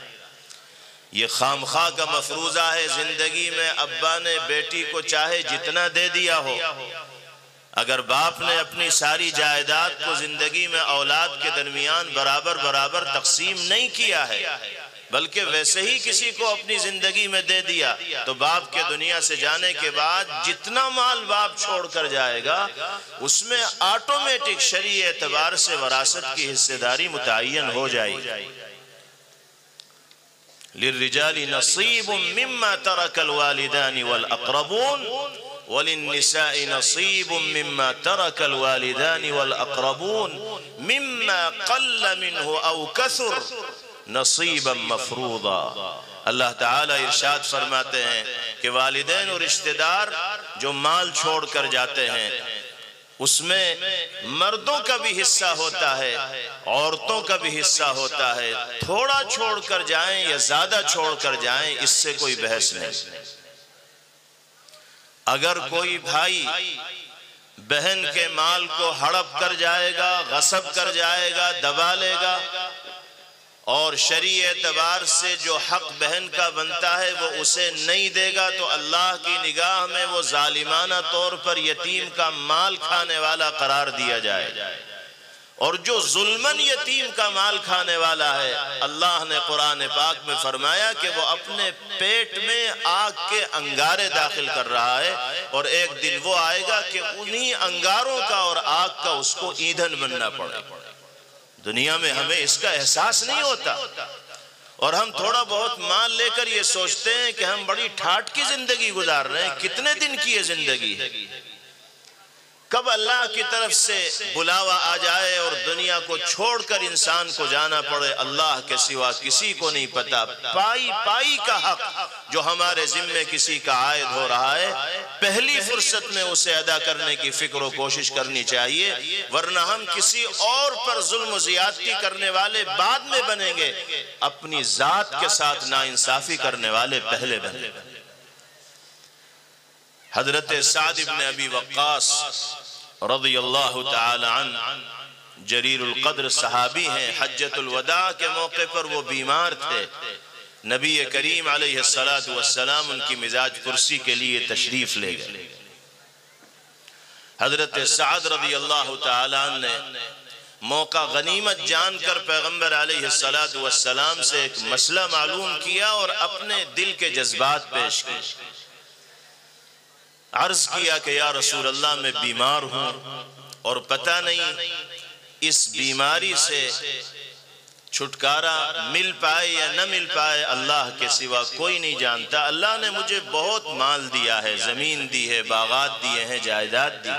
یہ خامخواہ کا مفروضہ ہے زندگی میں۔ ابا نے بیٹی کو چاہے جتنا دے دیا ہو، اگر باپ نے اپنی ساری جائیداد کو زندگی میں اولاد کے درمیان برابر برابر تقسیم نہیں کیا ہے، بلکہ ویسے ہی کسی کو اپنی زندگی میں دے دیا، تو باپ کے دنیا سے جانے کے بعد جتنا مال باپ چھوڑ کر جائے گا اس میں آٹومیٹک شرعی اعتبار سے وراثت کی حصہ داری متعین ہو جائے گی۔ للرجال نصیب مما ترک الوالدان والاقربون وللنساء نصیب مما ترک الوالدان والاقربون مما قل منه او کثر نصیبا مفروضا۔ اللہ تعالیٰ ارشاد فرماتے ہیں کہ والدین اور رشتہ دار جو مال چھوڑ کر جاتے ہیں اس میں مردوں کا بھی حصہ ہوتا ہے، عورتوں کا بھی حصہ ہوتا ہے۔ تھوڑا چھوڑ کر جائیں یا زیادہ چھوڑ کر جائیں اس سے کوئی بحث نہیں۔ اگر کوئی بھائی بہن کے مال کو ہڑپ کر جائے گا، غصب کر جائے گا، دبا لے گا، اور شرعی اعتبار سے جو حق بہن کا بنتا ہے وہ اسے نہیں دے گا، تو اللہ کی نگاہ میں وہ ظالمانہ طور پر یتیم کا مال کھانے والا قرار دیا جائے گا۔ اور جو ظلماً یتیم کا مال کھانے والا ہے، اللہ نے قرآن پاک میں فرمایا کہ وہ اپنے پیٹ میں آگ کے انگارے داخل کر رہا ہے، اور ایک دن وہ آئے گا کہ انہی انگاروں کا اور آگ کا اس کو ایندھن بننا پڑے۔ دنیا میں ہمیں اس کا احساس نہیں ہوتا، اور ہم تھوڑا بہت مال لے کر یہ سوچتے ہیں کہ ہم بڑی ٹھاٹ کی زندگی گزار رہے ہیں۔ کتنے دن کی یہ زندگی ہے؟ کب اللہ کی طرف سے بلاوا آ جائے اور دنیا کو چھوڑ کر انسان کو جانا پڑے، اللہ کے سوا کسی کو نہیں پتا۔ پائی پائی کا حق جو ہمارے ذمے کسی کا عائد ہو رہا ہے، پہلی فرصت میں اسے ادا کرنے کی فکر و کوشش کرنی چاہیے، ورنہ ہم کسی اور پر ظلم و زیادتی کرنے والے بعد میں بنیں گے، اپنی ذات کے ساتھ ناانصافی کرنے والے پہلے بنیں گے۔ حضرت سعد بن ابی وقاص رضی اللہ تعالی عنہ جلیل القدر صحابی ہیں۔ حجۃ الوداع کے موقع پر وہ بیمار تھے، نبی کریم علیہ السلام ان کی مزاج پرسی کے لیے تشریف لے گئے۔ حضرت سعد رضی اللہ تعالی عنہ نے موقع غنیمت جان کر پیغمبر علیہ السلام سے ایک مسئلہ معلوم کیا اور اپنے دل کے جذبات پیش کیے۔ عرض کیا کہ یا رسول اللہ میں بیمار ہوں، اور پتہ نہیں اس بیماری سے چھٹکارا مل پائے یا نہ مل پائے اللہ کے سوا کوئی نہیں جانتا۔ اللہ نے مجھے بہت مال دیا ہے، زمین دی ہے، باغات دیے ہیں، جائیداد دی۔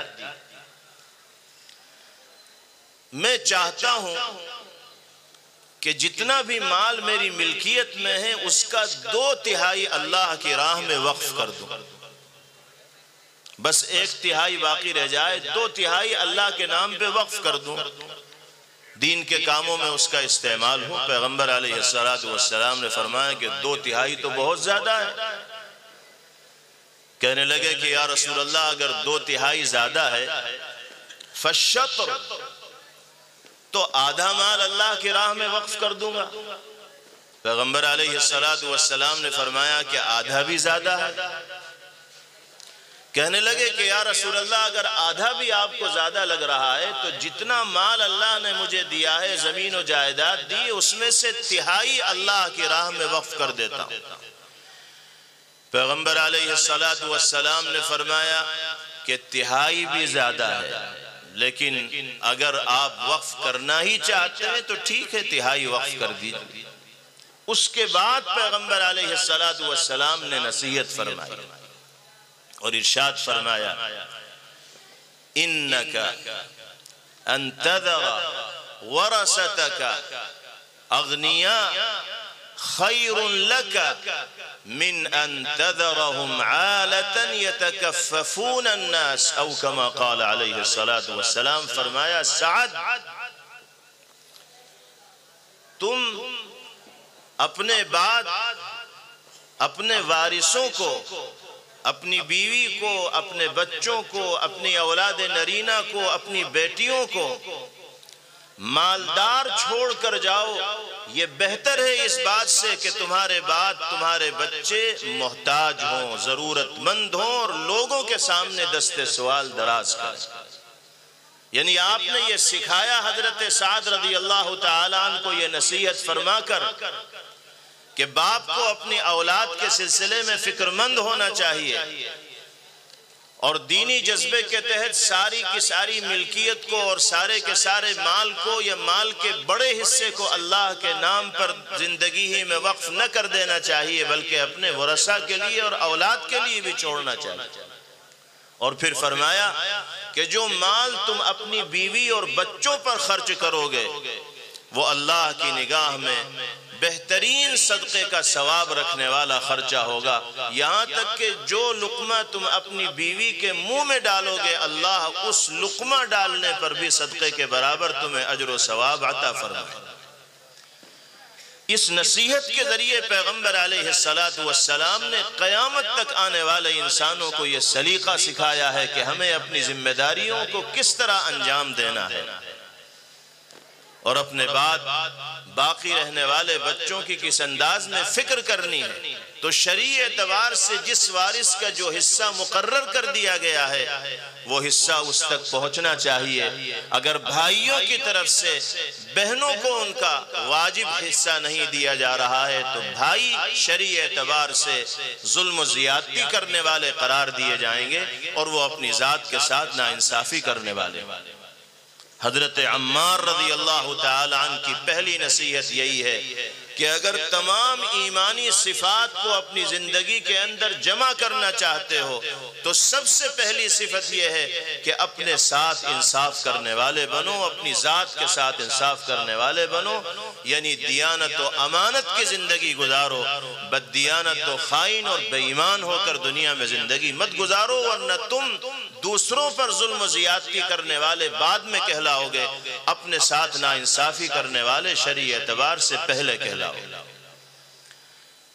میں چاہتا ہوں کہ جتنا بھی مال میری ملکیت میں ہے اس کا 2/3 اللہ کی راہ میں وقف کر دوں، بس 1/3 باقی رہ جائے، 2/3 اللہ کے نام پہ وقف کر دوں، دین کے کاموں میں اس کا استعمال ہو۔ پیغمبر علیہ السلام نے فرمایا کہ 2/3 تو بہت زیادہ ہے۔ کہنے لگے کہ یا رسول اللہ اگر 2/3 زیادہ ہے فالشطر، تو آدھا مال اللہ کی راہ میں وقف کر دوں گا۔ پیغمبر علیہ السلام نے فرمایا کہ آدھا بھی زیادہ ہے۔ کہنے لگے کہ یا رسول اللہ اگر آدھا بھی آپ کو زیادہ لگ رہا ہے تو جتنا مال اللہ نے مجھے دیا ہے، زمین و جائیداد دی، اس میں سے 1/3 اللہ کی راہ میں وقف کر دیتا ہوں۔ پیغمبر علیہ السلام نے فرمایا کہ 1/3 بھی زیادہ ہے، لیکن اگر آپ وقف کرنا ہی چاہتے ہیں تو ٹھیک ہے 1/3 وقف کر دیجئے۔ اس کے بعد پیغمبر علیہ السلام نے نصیحت فرمائی اور ارشاد فرمایا انک ان تذر ورثتک اغنیاء خیر لک من ان تذرهم عالة يتكففون الناس او كما قال علیہ السلام۔ فرمایا سعد، تم اپنے بعد اپنے وارثوں کو، اپنی بیوی کو، اپنے بچوں کو، اپنی اولاد نرینہ کو، اپنی بیٹیوں کو مالدار چھوڑ کر جاؤ، یہ بہتر ہے اس بات سے کہ تمہارے بعد تمہارے بچے محتاج ہوں، ضرورت مند ہوں اور لوگوں کے سامنے دست سوال دراز کریں۔ یعنی آپ نے یہ سکھایا حضرت سعد رضی اللہ تعالیٰ عنہ کو یہ نصیحت فرما کر کہ باپ کو اپنی اولاد کے سلسلے میں فکر مند ہونا چاہیے اور دینی جذبے کے تحت ساری کی ساری ملکیت کو اور سارے کے سارے مال کو یا مال کے بڑے حصے کو اللہ کے نام پر زندگی ہی میں وقف نہ کر دینا چاہیے، بلکہ اپنے ورثہ کے لیے اور اولاد کے لیے بھی چھوڑنا چاہیے۔ اور پھر فرمایا کہ جو مال تم اپنی بیوی اور بچوں پر خرچ کرو گے وہ اللہ کی نگاہ میں بہترین صدقے کا ثواب رکھنے والا خرچہ ہوگا، یہاں تک کہ جو لقمہ تم اپنی بیوی کے منہ میں ڈالو گے اللہ اس لقمہ ڈالنے پر بھی صدقے کے برابر تمہیں اجر و ثواب عطا فرمائے۔ اس نصیحت کے ذریعے پیغمبر علیہ السلام نے قیامت تک آنے والے انسانوں کو یہ سلیقہ سکھایا ہے کہ ہمیں اپنی ذمہ داریوں کو کس طرح انجام دینا ہے اور اپنے بعد باقی رہنے والے بچوں کی کس انداز میں فکر کرنی ہے۔ تو شرعی اعتبار سے جس وارث کا جو حصہ مقرر کر دیا گیا ہے وہ حصہ اس تک پہنچنا چاہیے۔ اگر بھائیوں کی طرف سے بہنوں کو ان کا واجب حصہ نہیں دیا جا رہا ہے تو بھائی شرعی اعتبار سے ظلم و زیادتی کرنے والے قرار دیے جائیں گے اور وہ اپنی ذات کے ساتھ ناانصافی کرنے والے۔ حضرت عمار رضی اللہ تعالی عنہ کی پہلی نصیحت یہی ہے کہ اگر تمام ایمانی صفات کو اپنی زندگی کے اندر جمع کرنا چاہتے ہو تو سب سے پہلی صفت یہ ہے کہ اپنے ساتھ انصاف کرنے والے بنو، اپنی ذات کے ساتھ انصاف کرنے والے بنو، یعنی دیانت و امانت کی زندگی گزارو، بددیانت و خائن اور بے ایمان ہو کر دنیا میں زندگی مت گزارو، ورنہ تم دوسروں پر ظلم و زیادتی کرنے والے بعد میں کہلاؤ گے، اپنے ساتھ ناانصافی کرنے والے شرعی اعتبار سے پہلے کہلاؤ۔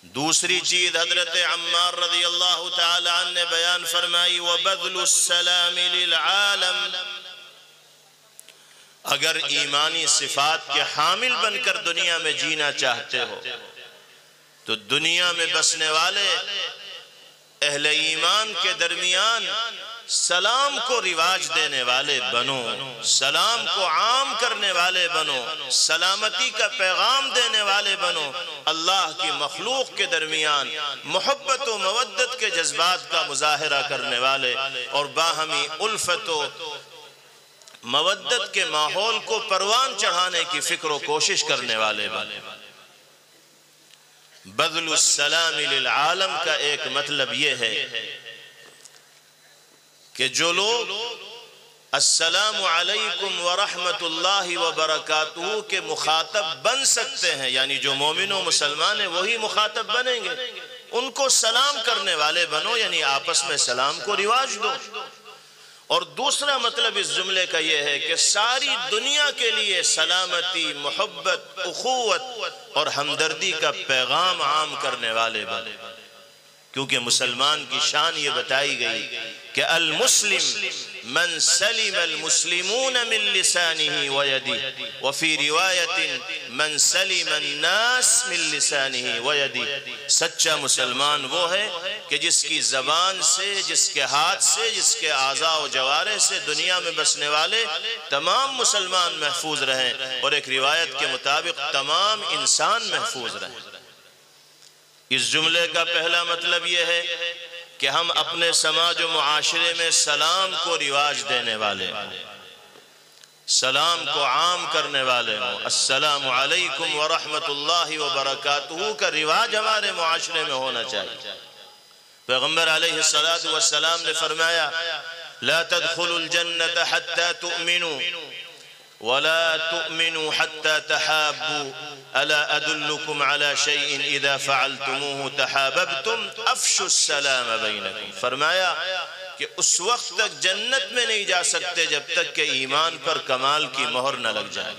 دوسری چیز حضرت عمار رضی اللہ تعالی عنہ نے بیان فرمائی وَبَذْلُ السَّلَامِ لِلْعَالَمِ، اگر ایمانی صفات کے حامل بن کر دنیا میں جینا چاہتے ہو تو دنیا میں بسنے والے اہل ایمان کے درمیان سلام کو رواج دینے والے بنو، سلام کو عام کرنے والے بنو، سلامتی کا پیغام دینے والے بنو، اللہ کی مخلوق کے درمیان محبت و مودت کے جذبات کا مظاہرہ کرنے والے اور باہمی الفت و مودت کے ماحول کو پروان چڑھانے کی فکر و کوشش کرنے والے بنے۔ بذل السلام للعالم کا ایک مطلب یہ ہے کہ جو لوگ السلام علیکم ورحمت اللہ وبرکاتہ کے مخاطب بن سکتے ہیں، یعنی جو مومن و مسلمان ہیں وہی مخاطب بنیں گے، ان کو سلام کرنے والے بنو، یعنی آپس میں سلام کو رواج دو۔ اور دوسرا مطلب اس جملے کا یہ ہے کہ ساری دنیا کے لیے سلامتی، محبت، اخوت اور ہمدردی کا پیغام عام کرنے والے بنے، کیونکہ مسلمان کی شان یہ بتائی گئی کہ المسلم من سلم المسلمون من لسانه ويده، وفي روایت من سلم الناس من لسانه ويده۔ سچا مسلمان وہ ہے کہ جس کی زبان سے، جس کے ہاتھ سے، جس کے اعضاء و جوارح سے دنیا میں بسنے والے تمام مسلمان محفوظ رہیں، اور ایک روایت کے مطابق تمام انسان محفوظ رہیں۔ اس جملے کا پہلا مطلب یہ ہے کہ ہم اپنے سماج و معاشرے میں سلام کو رواج دینے والے ہوں، سلام کو عام کرنے والے ہوں۔ السلام علیکم ورحمت اللہ وبرکاتہ کا رواج ہمارے معاشرے میں ہونا چاہیے۔ پیغمبر علیہ السلام نے فرمایا لا تدخلوا الجنة حتى تؤمنوا ولا تؤمنوا حتى تحابوا ألا أدلكم على شيء إذا فعلتموه تحاببتم أفشوا السلام بينكم۔ فرمایا کہ اس وقت تک جنت میں نہیں جا سکتے جب تک کہ ایمان پر کمال کی مہر نہ لگ جائے،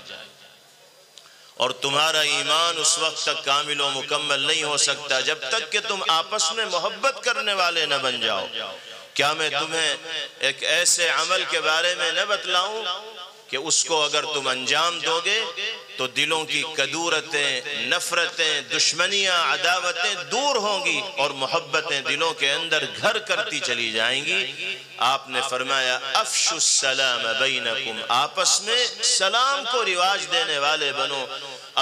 اور تمہارا ایمان اس وقت تک کامل و مکمل نہیں ہو سکتا جب تک کہ تم آپس میں محبت کرنے والے نہ بن جاؤ۔ کیا میں تمہیں ایک ایسے عمل کے بارے میں نہ بتلاؤں کہ اس کو اگر تم انجام دو گے تو دلوں کی کدورتیں، نفرتیں، دشمنیاں، عداوتیں دور ہوں گی اور محبتیں دلوں کے اندر گھر کرتی چلی جائیں گی۔ آپ نے فرمایا افشوا السلام بینکم، آپس میں سلام کو رواج دینے والے بنو۔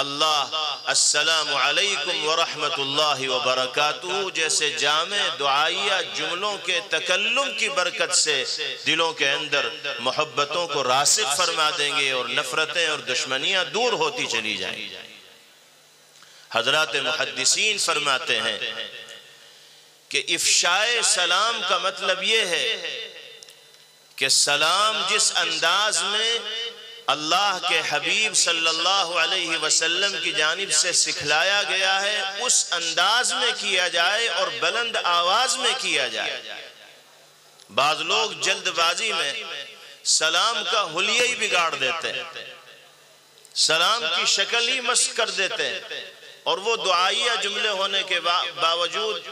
اللہ السلام علیکم ورحمت اللہ وبرکاتہ جیسے جامع دعائیہ جملوں کے تکلم کی برکت سے دلوں کے اندر محبتوں کو راسخ فرما دیں گے اور نفرتیں اور دشمنیاں دور ہوتی چلی جائیں گی۔ حضرات محدثین فرماتے ہیں کہ افشائے سلام کا مطلب یہ ہے کہ سلام جس انداز میں اللہ کے حبیب صلی اللہ علیہ وسلم کی جانب سے سکھلایا گیا ہے اس انداز میں کیا جائے اور بلند آواز میں کیا جائے۔ بعض لوگ جلد بازی میں سلام کا حلیہ ہی بگاڑ دیتے ہیں، سلام کی شکل ہی مسخ کر دیتے ہیں، اور وہ دعائیہ جملے ہونے کے باوجود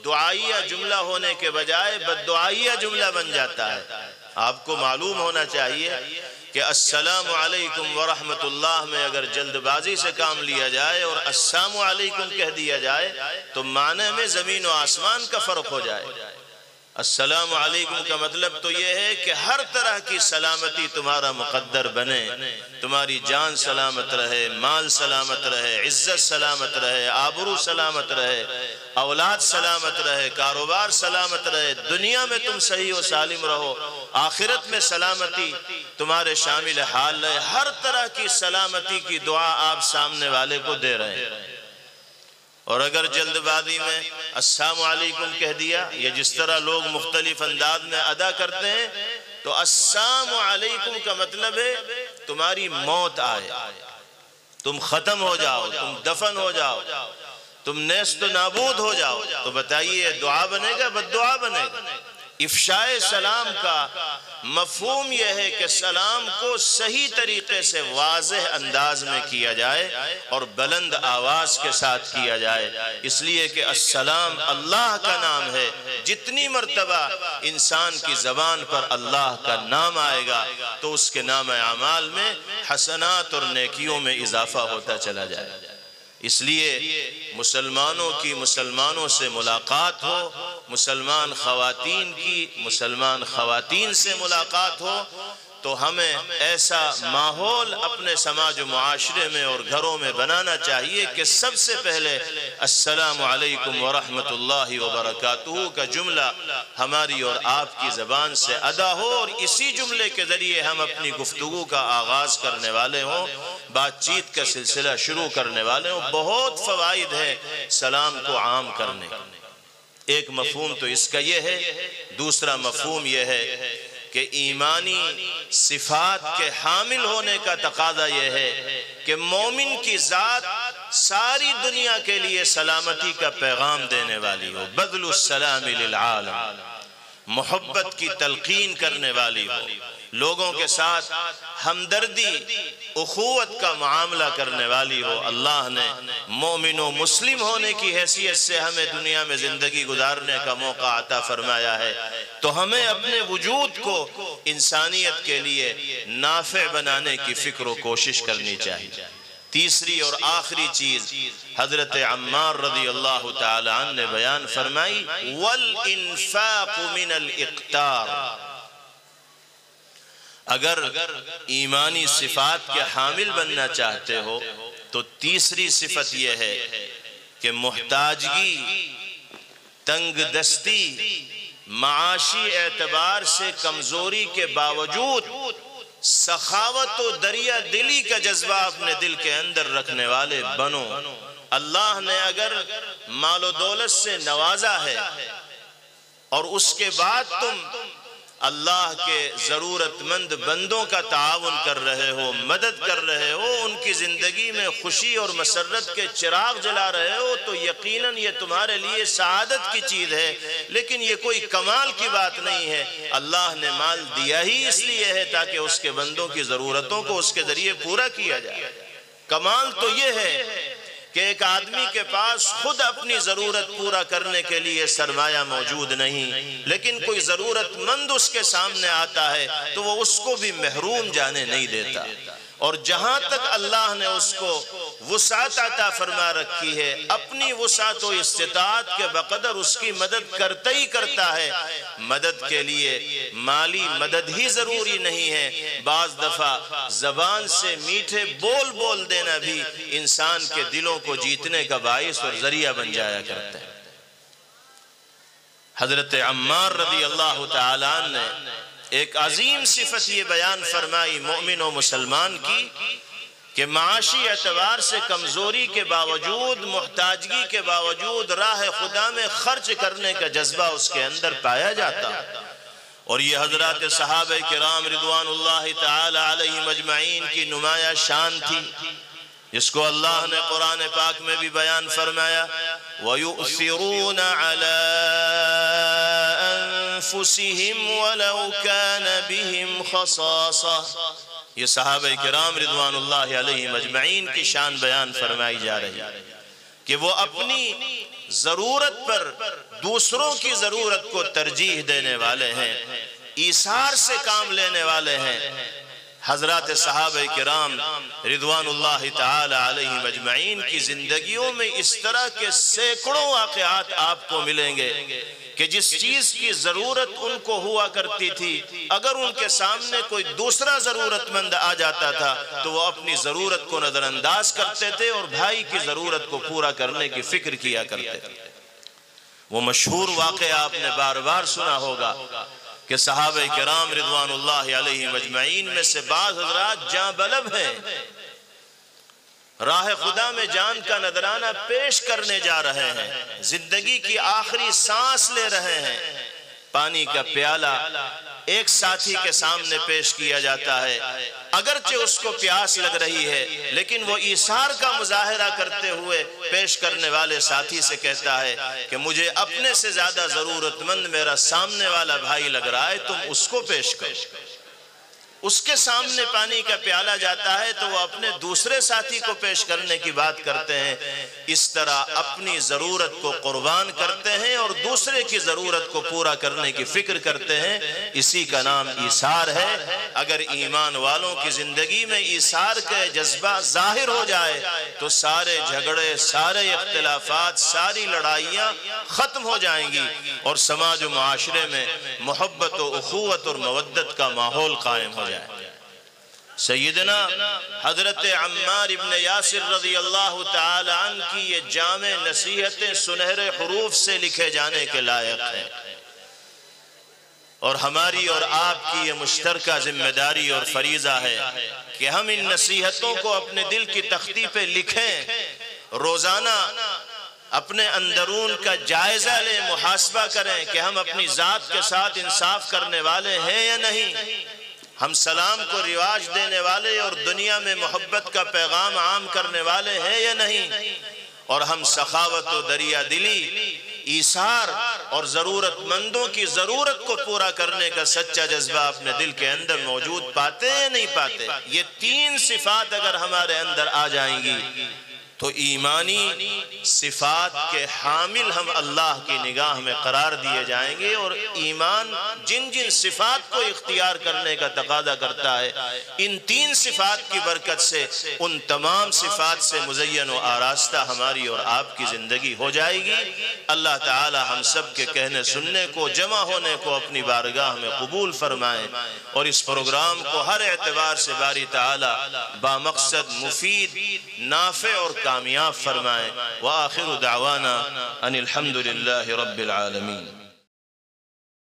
دعائیہ جملہ ہونے کے بجائے بددعائیہ جملہ بن جاتا ہے۔ آپ کو معلوم ہونا چاہیے کہ السلام علیکم ورحمت اللہ میں اگر جلد بازی سے کام لیا جائے اور السلام علیکم کہہ دیا جائے تو معنی میں زمین و آسمان کا فرق ہو جائے۔ السلام علیکم کا مطلب تو یہ ہے کہ ہر طرح کی سلامتی تمہارا مقدر بنے، تمہاری جان سلامت رہے، مال سلامت رہے، عزت سلامت رہے، آبرو سلامت رہے، اولاد سلامت رہے، کاروبار سلامت رہے، دنیا میں تم صحیح و سالم رہو، آخرت میں سلامتی تمہارے شامل حال رہے۔ ہر طرح کی سلامتی کی دعا آپ سامنے والے کو دے رہے ہیں، اور اگر جلد بازی میں السلام علیکم کہہ دیا، یہ جس طرح لوگ مختلف انداز میں ادا کرتے ہیں، تو السلام علیکم کا مطلب ہے تمہاری موت آئے، تم ختم ہو جاؤ، تم دفن ہو جاؤ، تم نیست و نابود ہو جاؤ، تو بتائیے دعا بنے گا بددعا بنے گا؟ افشائے سلام کا مفہوم یہ ہے کہ سلام کو صحیح طریقے سے واضح انداز میں کیا جائے اور بلند آواز کے ساتھ کیا جائے، اس لیے کہ السلام اللہ کا نام ہے۔ جتنی مرتبہ انسان کی زبان پر اللہ کا نام آئے گا تو اس کے نام اعمال میں حسنات اور نیکیوں میں اضافہ ہوتا چلا جائے۔ اس لیے مسلمانوں کی مسلمانوں سے ملاقات ہو، مسلمان خواتین کی مسلمان خواتین سے ملاقات ہو، تو ہمیں ایسا ماحول اپنے سماج و معاشرے میں اور گھروں میں بنانا چاہیے کہ سب سے پہلے السلام علیکم ورحمت اللہ وبرکاتہ کا جملہ ہماری اور آپ کی زبان سے ادا ہو، اور اسی جملے کے ذریعے ہم اپنی گفتگو کا آغاز کرنے والے ہوں، بات چیت کا سلسلہ شروع کرنے والے ہوں۔ بہت فوائد ہے سلام کو عام کرنے۔ ایک مفہوم تو اس کا یہ ہے، دوسرا مفہوم یہ ہے کہ ایمانی صفات کے حامل ہونے کا تقاضا یہ ہے کہ مومن کی ذات ساری دنیا کے لیے سلامتی کا پیغام دینے والی ہو، بذل السلام للعالم، محبت کی تلقین کرنے والی ہو، لوگوں کے ساتھ ہمدردی اخوت کا معاملہ کرنے والی ہو۔ اللہ نے مومن و مسلم ہونے کی حیثیت سے ہمیں دنیا میں زندگی گزارنے کا موقع عطا فرمایا ہے، تو ہمیں اپنے وجود کو انسانیت کے لیے نافع بنانے کی فکر و کوشش کرنی چاہیے۔ تیسری اور آخری چیز حضرت عمار رضی اللہ تعالی عنہ نے بیان فرمائی، وَالْإِنفَاقُ مِنَ الْإِقْتَارِ۔ اگر ایمانی صفات کے حامل بننا چاہتے ہو تو تیسری صفت یہ ہے کہ محتاجگی، تنگ دستی، معاشی اعتبار سے کمزوری کے باوجود سخاوت و دریا دلی کا جذبہ اپنے دل کے اندر رکھنے والے بنو۔ اللہ نے اگر مال و دولت سے نوازا ہے اور اس کے بعد تم اللہ کے ضرورت مند بندوں کا تعاون کر رہے ہو، مدد کر رہے ہو، ان کی زندگی میں خوشی اور مسرت کے چراغ جلا رہے ہو، تو یقیناً یہ تمہارے لیے سعادت کی چیز ہے، لیکن یہ کوئی کمال کی بات نہیں ہے۔ اللہ نے مال دیا ہی اس لیے ہے تاکہ اس کے بندوں کی ضرورتوں کو اس کے ذریعے پورا کیا جائے۔ کمال تو یہ ہے کہ ایک آدمی کے پاس خود اپنی ضرورت پورا کرنے کے لیے سرمایہ موجود نہیں، لیکن کوئی ضرورت مند اس کے سامنے آتا ہے تو وہ اس کو بھی محروم جانے نہیں دیتا، اور جہاں تک اللہ نے اس کو وسعت عطا فرما رکھی ہے اپنی وسعت و استطاعت کے بقدر اس کی مدد کرتا ہی کرتا ہے۔ مدد کے لیے مالی مدد ہی ضروری نہیں ہے، بعض دفعہ زبان سے میٹھے بول بول دینا بھی انسان کے دلوں کو جیتنے کا باعث اور ذریعہ بن جایا کرتا ہے۔ حضرت عمار رضی اللہ تعالی عنہ نے ایک عظیم صفت یہ بیان فرمائی مومن و مسلمان کی کہ معاشی اعتبار سے کمزوری کے باوجود، محتاجگی کے باوجود راہ خدا میں خرچ کرنے کا جذبہ اس کے اندر پایا جاتا، اور یہ حضرات صحابہ کرام رضوان اللہ تعالی علیہم اجمعین کی نمایاں شان تھی، جس کو اللہ نے قرآن پاک میں بھی بیان فرمایا، وَيُؤْثِرُونَ عَلَىٰ أَنفُسِهِمْ وَلَوْ كَانَ بِهِمْ خَصَاصَةٌ۔ یہ صحابہ کرام رضوان اللہ علیہم اجمعین کی شان بیان فرمائی جا رہی ہے کہ وہ اپنی ضرورت پر دوسروں کی ضرورت کو ترجیح دینے والے ہیں، ایثار سے کام لینے والے ہیں۔ حضرات صحابہ کرام رضوان اللہ تعالی علیہم اجمعین کی زندگیوں میں اس طرح کے سینکڑوں واقعات آپ کو ملیں گے کہ جس چیز کی ضرورت ان کو ہوا کرتی تھی، اگر ان کے سامنے کوئی دوسرا ضرورت مند آ جاتا تھا تو وہ اپنی ضرورت کو نظر انداز کرتے تھے اور بھائی کی ضرورت کو پورا کرنے کی فکر کیا کرتے تھے۔ وہ مشہور واقعہ آپ نے بار بار سنا ہوگا کہ صحابہ کرام رضوان اللہ علیہم اجمعین میں سے بعض حضرات جاں بلب ہیں، راہ خدا میں جان کا نذرانہ پیش کرنے جا رہے ہیں، زندگی کی آخری سانس لے رہے ہیں، پانی کا پیالہ ایک ساتھی کے سامنے پیش کیا جاتا ہے، اگرچہ اس کو پیاس لگ رہی ہے لیکن وہ ایثار کا مظاہرہ کرتے ہوئے پیش کرنے والے ساتھی سے کہتا ہے کہ مجھے اپنے سے زیادہ ضرورت مند میرا سامنے والا بھائی لگ رہا ہے، تم اس کو پیش کرو۔ اس کے سامنے پانی کا پیالہ جاتا ہے تو وہ اپنے دوسرے ساتھی کو پیش کرنے کی بات کرتے ہیں۔ اس طرح اپنی ضرورت کو قربان کرتے ہیں اور دوسرے کی ضرورت کو پورا کرنے کی فکر کرتے ہیں، اسی کا نام ایثار ہے۔ اگر ایمان والوں کی زندگی میں ایثار کا جذبہ ظاہر ہو جائے تو سارے جھگڑے، سارے اختلافات، ساری لڑائیاں ختم ہو جائیں گی اور سماج و معاشرے میں محبت و اخوت اور مودت کا ماحول قائم ہو جائے۔ سیدنا حضرت عمار ابن یاسر رضی اللہ تعالی عنہ کی یہ جامع نصیحتیں سنہرے حروف سے لکھے جانے کے لائق ہیں، اور ہماری اور آپ کی یہ مشترکہ ذمہ داری اور فریضہ ہے کہ ہم ان نصیحتوں کو اپنے دل کی تختی پہ لکھیں، روزانہ اپنے اندرون کا جائزہ لیں، محاسبہ کریں کہ ہم اپنی ذات کے ساتھ انصاف کرنے والے ہیں یا نہیں، ہم سلام کو رواج دینے والے اور دنیا میں محبت کا پیغام عام کرنے والے ہیں یا نہیں، اور ہم سخاوت و دریا دلی، ایثار اور ضرورت مندوں کی ضرورت کو پورا کرنے کا سچا جذبہ اپنے دل کے اندر موجود پاتے ہیں یا نہیں پاتے۔ یہ تین صفات اگر ہمارے اندر آ جائیں گی تو ایمانی صفات کے حامل ہم اللہ کی نگاہ میں قرار دیے جائیں گے، اور ایمان جن جن صفات کو اختیار کرنے کا تقاضا کرتا ہے، ان تین صفات کی برکت سے ان تمام صفات سے مزین و آراستہ ہماری اور آپ کی زندگی ہو جائے گی۔ اللہ تعالی ہم سب کے کہنے سننے کو، جمع ہونے کو اپنی بارگاہ میں قبول فرمائے، اور اس پروگرام کو ہر اعتبار سے باری تعالی بامقصد، مفید، نافع اور کامیاب فرمائے۔ وآخر دعوانا ان الحمد للہ رب العالمین۔